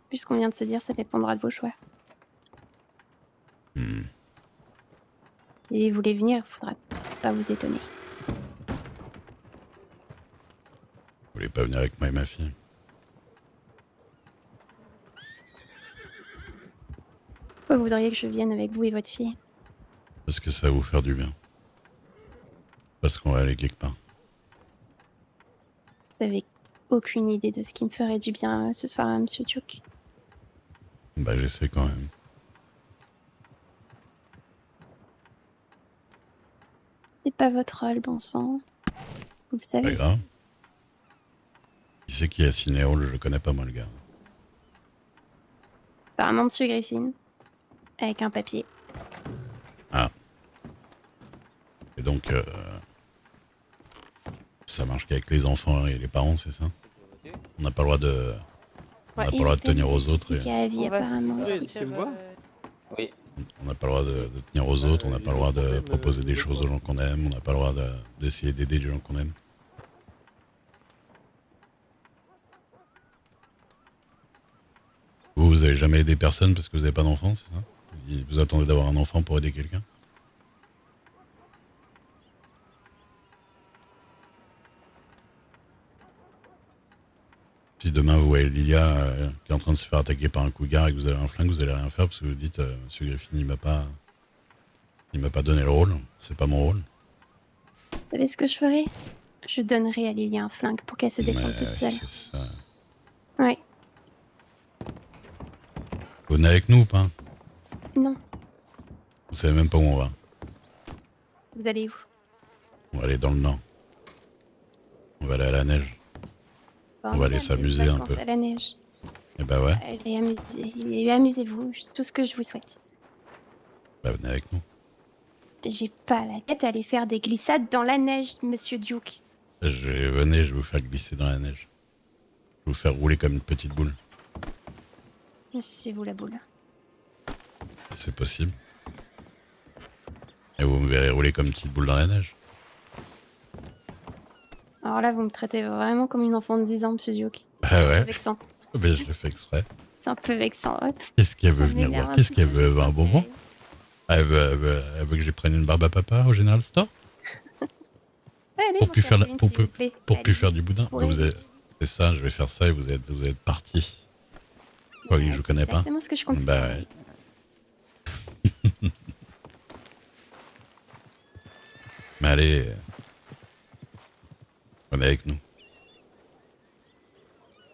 Puisqu'on vient de se dire, ça dépendra de vos choix. Hmm. Et vous voulez venir, il faudra pas vous étonner. Vous voulez pas venir avec moi et ma fille? Pourquoi vous voudriez que je vienne avec vous et votre fille? Parce que ça va vous faire du bien. Parce qu'on va aller quelque part. Vous avez aucune idée de ce qui me ferait du bien ce soir à Monsieur Duke. Bah j'essaie quand même. C'est pas votre rôle, bon sang. Vous le Pas savez. grave. Qui c'est qui a signé le rôle? Je le connais pas moi le gars. Apparemment, Monsieur Griffin. Avec un papier. Ah. Et donc ça marche qu'avec les enfants et les parents, c'est ça? On n'a pas le droit de. On n'a pas le droit de tenir aux autres. C'est qu'à vie, On va apparemment. se Aussi. tu me vois? Oui. On n'a pas le droit de tenir aux autres, on n'a pas le droit de proposer des choses aux gens qu'on aime, on n'a pas le droit d'essayer d'aider les gens qu'on aime. Vous avez jamais aidé personne parce que vous n'avez pas d'enfant, c'est ça? Vous attendez d'avoir un enfant pour aider quelqu'un? Si demain vous voyez Lilia qui est en train de se faire attaquer par un cougar et que vous avez un flingue, vous allez rien faire parce que vous dites Monsieur Griffin il m'a pas donné le rôle, c'est pas mon rôle. Vous savez ce que je ferais? Je donnerais à Lilia un flingue pour qu'elle se défende toute seule. C'est ça. Ouais. Vous venez avec nous ou pas? Non. Vous savez même pas où on va. Vous allez où? On va aller dans le nord. On va aller à la neige. Bon, On va aller s'amuser un peu. à la neige. Et bah ouais, Amusez-vous, c'est tout ce que je vous souhaite. bah venez avec nous. J'ai pas la tête à aller faire des glissades dans la neige, Monsieur Duke. Venez, je vais vous faire glisser dans la neige. Je vais vous faire rouler comme une petite boule. C'est vous la boule. C'est possible. Et vous me verrez rouler comme une petite boule dans la neige. Alors là, vous me traitez vraiment comme une enfant de 10 ans, Monsieur Duke. Bah C'est ouais, vexant. mais je l'ai fait exprès. C'est un peu vexant, ouais. Qu'est-ce qu'elle veut Ça venir m'énerve voir? un Qu'est-ce petit qu'elle peu. veut? Un bonbon? Elle veut que je prenne une barbe à papa au General Store? Allez, Pour plus faire, s'il vous plaît. pour plus Allez. faire du boudin? Oui, Vous êtes, c'est ça, je vais faire ça et vous êtes parti. Quoi, je vous connais pas? Exactement ce que je compte Bah faire. ouais. Mais allez, venez avec nous.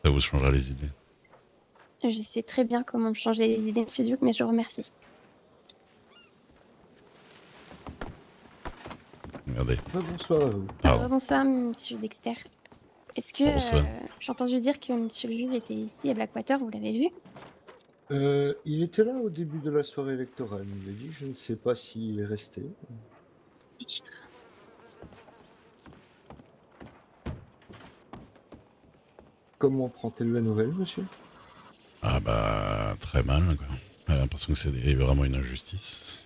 Ça vous changera les idées. Je sais très bien comment me changer les idées, Monsieur Duke, mais je vous remercie. Regardez. Bonsoir à vous. Pardon. Bonsoir, Monsieur Dexter. Est-ce que Bonsoir. j'ai entendu dire que Monsieur le juge était ici à Blackwater, vous l'avez vu? Il était là au début de la soirée électorale, il m'a dit, je ne sais pas s'il est resté. Comment prend-elle la nouvelle, monsieur? Ah bah très mal quoi. J'ai l'impression que c'est vraiment une injustice.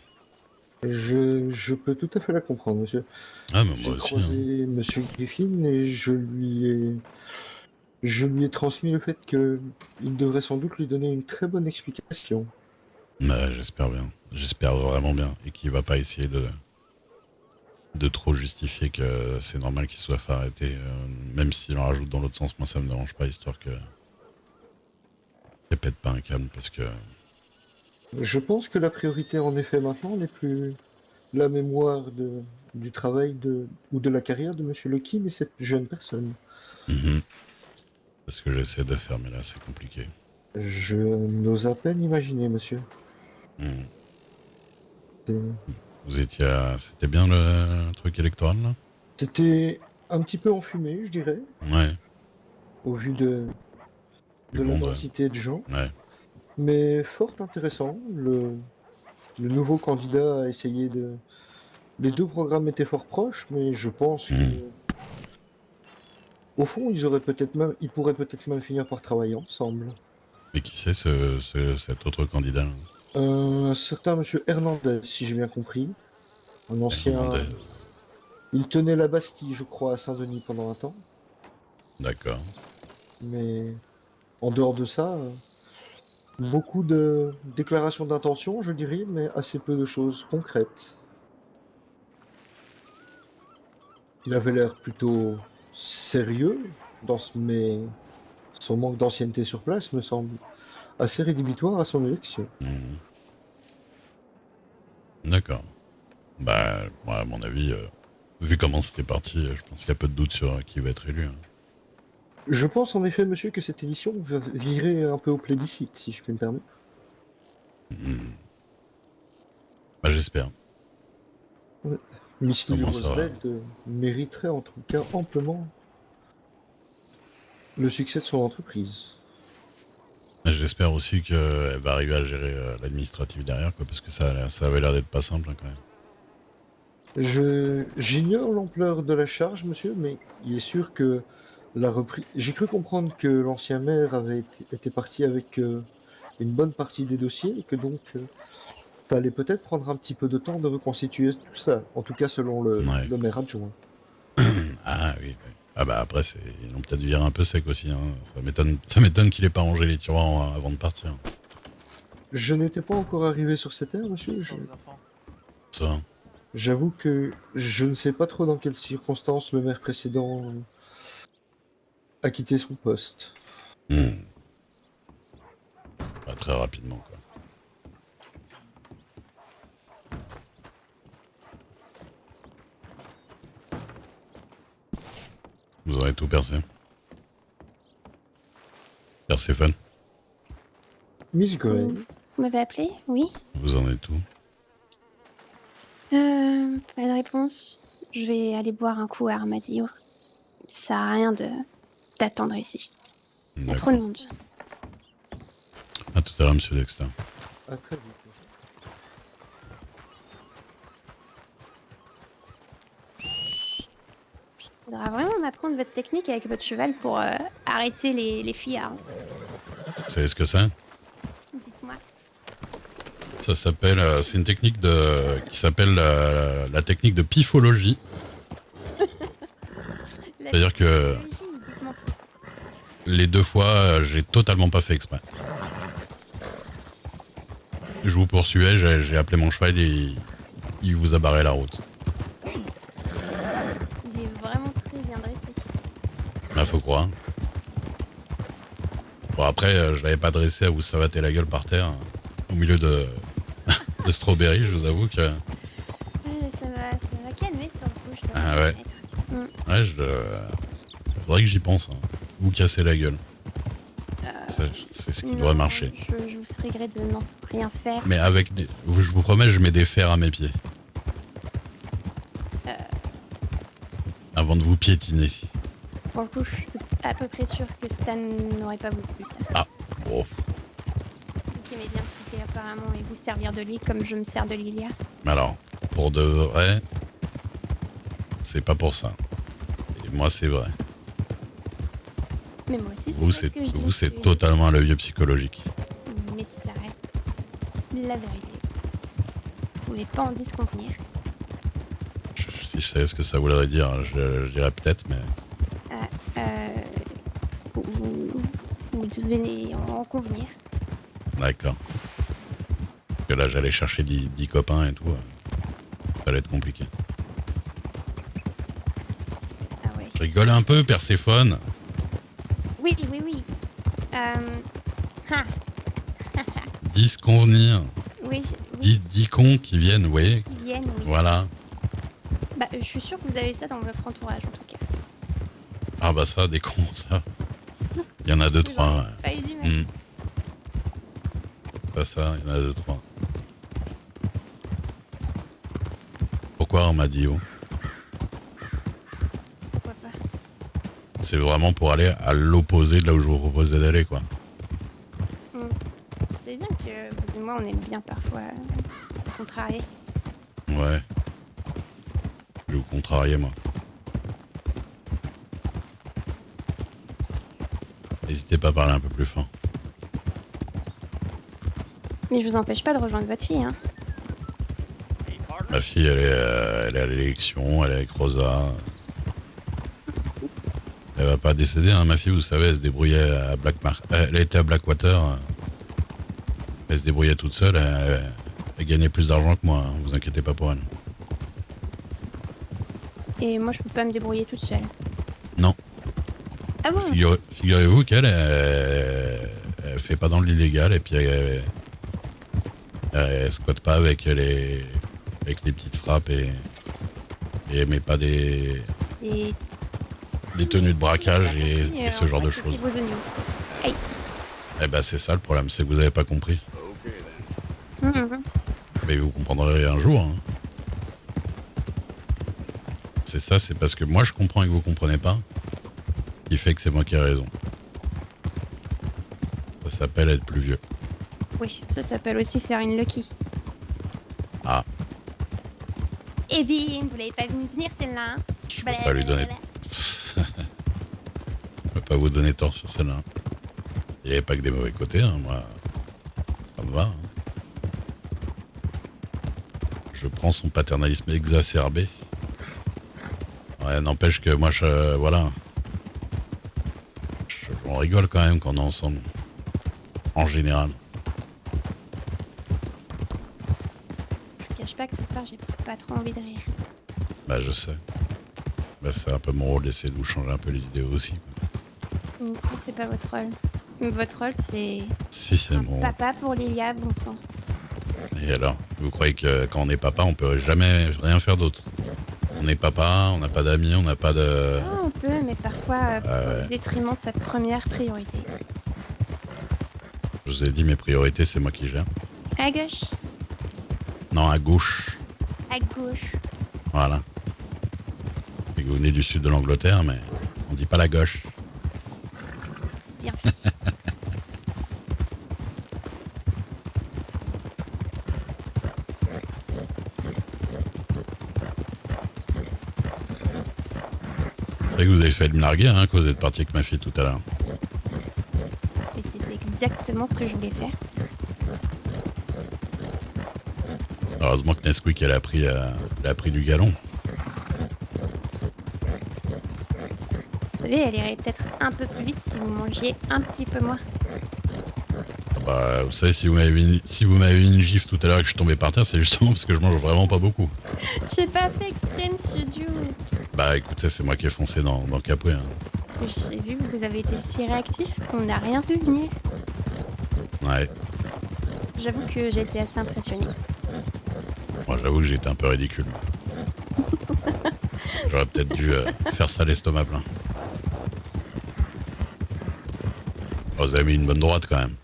Je peux tout à fait la comprendre, monsieur. Ah mais moi J'ai aussi. croisé monsieur Griffin et je lui ai transmis le fait qu'il devrait sans doute lui donner une très bonne explication. Bah, j'espère bien. J'espère vraiment bien. Et qu'il va pas essayer de trop justifier que c'est normal qu'il soit fait arrêter. Même s'il en rajoute dans l'autre sens, moi ça me dérange pas, histoire que pète pas un câble parce que. Je pense que la priorité en effet maintenant n'est plus la mémoire du travail ou de la carrière de monsieur Lucky, mais cette jeune personne. C'est ce que j'essaie de faire, mais là c'est compliqué. Je n'ose à peine imaginer, monsieur. Mhm. C'est- Vous étiez C'était bien le truc électoral là? C'était un petit peu enfumé, je dirais, Ouais. au vu de Du la monde, densité de gens, ouais. mais fort intéressant. Le nouveau candidat a essayé de... Les deux programmes étaient fort proches, mais je pense que, au fond, ils pourraient peut-être même finir par travailler ensemble. Mais qui c'est cet autre candidat là? Un certain monsieur Hernandez, si j'ai bien compris, un ancien... Hernandez. Il tenait la Bastille, je crois, à Saint-Denis pendant un temps, D'accord. mais en dehors de ça, Beaucoup de déclarations d'intention, je dirais, mais assez peu de choses concrètes. Il avait l'air plutôt sérieux, mais son manque d'ancienneté sur place me semble assez rédhibitoire à son élection. Mhm. D'accord. Bah, moi, à mon avis, vu comment c'était parti, je pense qu'il y a peu de doute sur qui va être élu, hein. Je pense en effet, monsieur, que cette émission va virer un peu au plébiscite, si je puis me permettre. Mhm. Bah, j'espère. Miss Lily Comment ça va? Rosebud mériterait en tout cas amplement le succès de son entreprise. J'espère aussi qu'elle va arriver à gérer l'administratif derrière, quoi, parce que ça avait l'air d'être pas simple, hein, quand même. J'ignore l'ampleur de la charge, monsieur, mais il est sûr que la reprise. J'ai cru comprendre que l'ancien maire était parti avec une bonne partie des dossiers et que donc ça allait peut-être prendre un petit peu de temps de reconstituer tout ça. En tout cas, selon Ouais. le maire adjoint. Ah oui, oui. Ah bah après, ils l'ont peut-être viré un peu sec aussi, hein. Ça m'étonne qu'il ait pas rangé les tiroirs avant de partir. Je n'étais pas encore arrivé sur cette terre, monsieur. Ça. J'avoue que je ne sais pas trop dans quelles circonstances le maire précédent a quitté son poste. Hmm. Pas très rapidement, quoi. Vous aurez tout percé. Perséphone, Miss Gray, Vous m'avez appelé? Oui. vous en êtes où? Pas de réponse. Je vais aller boire un coup à Armadillo. Ça sert à rien d'attendre ici. Il y a trop de D'accord. monde. À tout à l'heure, monsieur Dexter. à très vite. Faudra vraiment m'apprendre votre technique avec votre cheval pour arrêter les fuyards. Vous savez ce que c'est? Dites-moi. Ça s'appelle, c'est une technique qui s'appelle la technique de pifologie. C'est-à-dire que Dites-moi. les deux fois, j'ai totalement pas fait exprès. Je vous poursuivais, j'ai appelé mon cheval et il vous a barré la route. Il est vraiment très bien dressé. Bah, faut croire. Bon, après, je l'avais pas dressé à vous savater la gueule par terre, au milieu de strawberry, je vous avoue que. Ouais, ça va calmer sur le coup, je dois Ah le ouais. reconnaître. Ouais, faudrait que j'y pense, hein. Vous casser la gueule. C'est ce qui Non, devrait marcher. Je vous serais gré de n'en rien faire. Mais avec des. Je vous promets, je mets des fers à mes pieds. Avant de vous piétiner. Pour le coup, je suis à peu près sûre que Stan n'aurait pas voulu ça. Ah, bon. Qui aimait bien le citer apparemment et vous servir de lui comme je me sers de Lilia. Mais alors, pour de vrai, c'est pas pour ça. Et moi, c'est vrai. Mais moi aussi, Vous, c'est vrai ce que je dis. c'est totalement un levier psychologique. Mais ça reste la vérité. Vous pouvez pas en disconvenir. Si je savais ce que ça voudrait dire, je dirais peut-être, mais. Vous devez en convenir. D'accord. Parce que là, j'allais chercher 10 copains et tout. Ça allait être compliqué. Ah ouais. Rigole un peu, Perséphone. Oui. Ah, 10 convenir. oui, 10 cons qui viennent, oui. qui viennent, oui. Voilà. Bah, je suis sûre que vous avez ça dans votre entourage, en tout cas. Ah bah ça, des cons, ça. Il y en a 2-3. Pas eu du mal. Ouais. Pas ça, il y en a 2-3. Pourquoi Armadillo? Pourquoi pas. C'est vraiment pour aller à l'opposé de là où je vous proposais d'aller, quoi. C'est bien que vous et moi, on aime bien parfois se contrarier. Ouais. Je vais vous contrarier, moi. N'hésitez pas à parler un peu plus fort. Mais je vous empêche pas de rejoindre votre fille, hein. Ma fille, elle est à l'élection, elle est avec Rosa. Elle va pas décéder, hein, ma fille, vous savez, elle se débrouillait à elle était à Blackwater. Elle se débrouillait toute seule, elle gagnait plus d'argent que moi, hein, vous inquiétez pas pour elle. Et moi, je peux pas me débrouiller toute seule. Non. Ah bon? Figurez-vous qu'elle elle fait pas dans l'illégal et puis elle squatte pas avec les petites frappes et elle met pas des Et tenues de braquage et ce genre de ouais, choses. vos oignons. Aïe. Eh ben c'est ça le problème, c'est que vous avez pas compris. Mhm. Mais vous comprendrez un jour. Hein. C'est ça, c'est parce que moi je comprends et que vous comprenez pas, qui fait que c'est moi qui ai raison. Ça s'appelle être plus vieux. Oui, ça s'appelle aussi faire une lucky. Ah, Eh bien, vous l'avez pas vu venir celle-là, hein? je peux pas lui donner. Je peux pas vous donner tort sur celle-là. Il n'y avait pas que des mauvais côtés, hein, moi. Ça me va. Hein. Je prends son paternalisme exacerbé. Ouais, n'empêche que moi, voilà. On rigole quand même quand on est ensemble. En général. Je vous cache pas que ce soir, j'ai pas trop envie de rire. Bah, je sais. Bah, c'est un peu mon rôle d'essayer de vous changer un peu les idées aussi. Non, c'est pas votre rôle. Votre rôle, c'est Si, c'est un mon. papa pour Lilia, bon sang. Et alors, vous croyez que quand on est papa, on peut jamais rien faire d'autre? On est papa, on n'a pas d'amis, on n'a pas de. Ah, on peut, mais parfois ouais. au détriment de sa première priorité. Je vous ai dit, mes priorités, c'est moi qui gère. À gauche, Non, à gauche. à gauche. Voilà. Et que vous venez du sud de l'Angleterre, mais on dit pas la gauche. Bien fait. C'est vrai que vous avez fait me larguer, hein, quand vous êtes parti avec ma fille tout à l'heure. Et c'était exactement ce que je voulais faire. Heureusement que Nesquik, elle a pris du galon. Vous savez, elle irait peut-être un peu plus vite si vous mangiez un petit peu moins. Bah, vous savez, si vous m'avez mis une gifle tout à l'heure et que je suis tombé par terre, c'est justement parce que je mange vraiment pas beaucoup. J'ai pas fait exprès, monsieur Dieu. Bah, écoutez, c'est moi qui ai foncé dans le capot. Hein. J'ai vu que vous avez été si réactif qu'on n'a rien vu venir. Ouais. J'avoue que j'ai été assez impressionnée. Moi, j'avoue que j'ai été un peu ridicule. J'aurais peut-être dû faire ça l'estomac plein. Oh, vous avez mis une bonne droite quand même.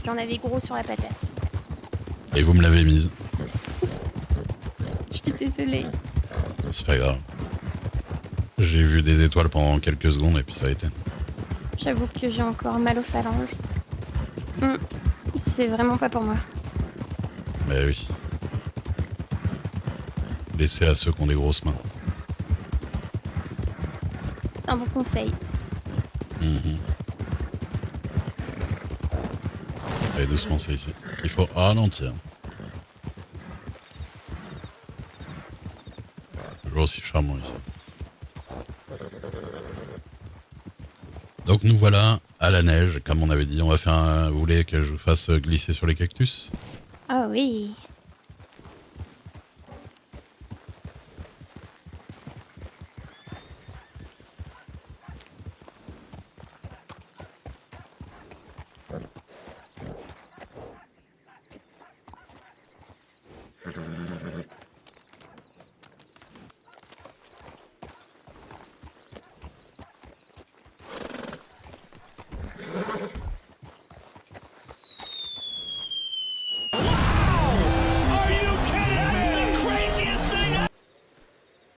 J'en avais gros sur la patate. Et vous me l'avez mise. Je suis désolée. C'est pas grave. J'ai vu des étoiles pendant quelques secondes et puis ça a été. J'avoue que j'ai encore mal aux phalanges. C'est vraiment pas pour moi. Mais oui. Laissez à ceux qui ont des grosses mains. Un bon conseil. Allez, doucement, c'est ici. Il faut ralentir. Toujours aussi charmant ici. Donc nous voilà à la neige, comme on avait dit. On va faire un... Vous voulez que je vous fasse glisser sur les cactus? Ah oui.